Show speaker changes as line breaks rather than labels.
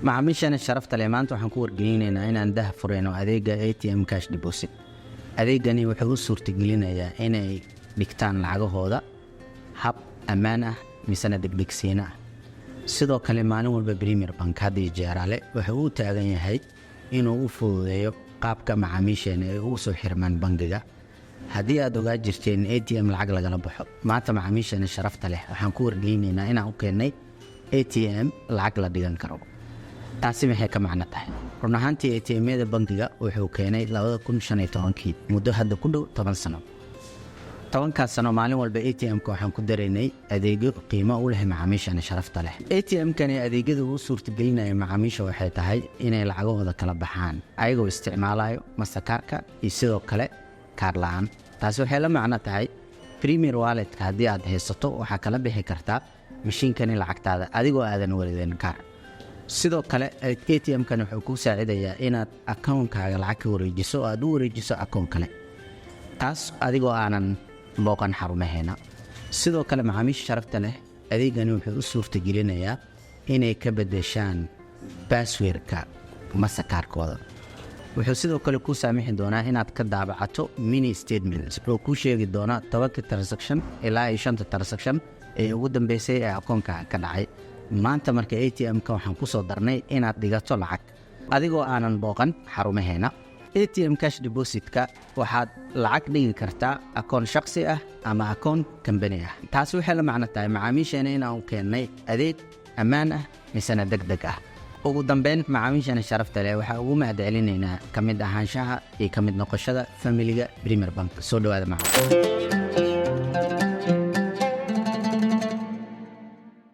macaamiishana sharafta leh maanta waxaan ku wargelinaynaa inaan dah fureyno adeega ATM cash deposit. Adeegani wuxuu u suurtagelinayaa inay dhigtaan lacagahooda hab ammaan ah misana degdegsiin ah. Sidoo kale maalin walba Premier Bank hadii jeerale wuxuu u taagan yahay inuu u fududeeyo qaabka macaamiishana ay ugu soo xirmaan bangiga. Haddii aad ogaa jirteen ATM lacag lagala baxo, maanta macaamiishana sharafta leh waxaan ku wargelinaynaa inaan u keenay ATM lacag la dhigan karo. taasi maxay ka macno tahay? Run ahaantii ATM-yada bangiga wuxuu keenay 2015 muddo hadda ku dhow 10 sano. 10 sano maalin walba ATM-ka waxaan ku dareynay adeegyo qiimo u leh macaamiishana sharafta leh. ATM-kani adeegyada uu suurtagelinaya macaamiisha waxay tahay inay lacagahooda kala baxaan ayagoo isticmaalayo Mastercard-ka iyo sidoo kale kaar la'aan. taasi waxay la macno tahay Premier Wallet-ka haddii aad haysato waxaa kala bixi kartaa mashiinkani lacagtaada adigoo aadan wareegin kaar. sidoo kale ATM-kan wuxuu ku saacidayaa inaad account-kaaga lacag ka wareejiso oo aad u wareejiso account kale. taas adigoo aanan booqan xarumaheena. sidoo kale macaamiisha sharafta leh adeegani wuxuu u suurtagelinayaa inay ka bedeshaan password-ka Mastercard-kooda. wuxuu sidoo kale ku saamixi doonaa inaad ka daabacato mini statement oo ku sheegi doona 10 transaction ilaa 5 transaction ee ugu dambeysay ee account-ka ka dhacay. maanta marka ATM-ka waxaan ku soo darnay inaad dhigato lacag adigoo aanan booqan xarumaheena. ATM cash deposit-ka waxaad lacag dhigi kartaa account shakhsi ah ama account company ah. taasi waxay la macno tahay macaamiishana inaan keenay adeeg ammaan ah misana degdeg ah. ugu dambeyn macaamiishana sharafta leh waxaa ugu mahadcelinaynaa kamid ahaanshaha iyo kamid noqoshada familiga Premier Bank. soo dhawaada macaan.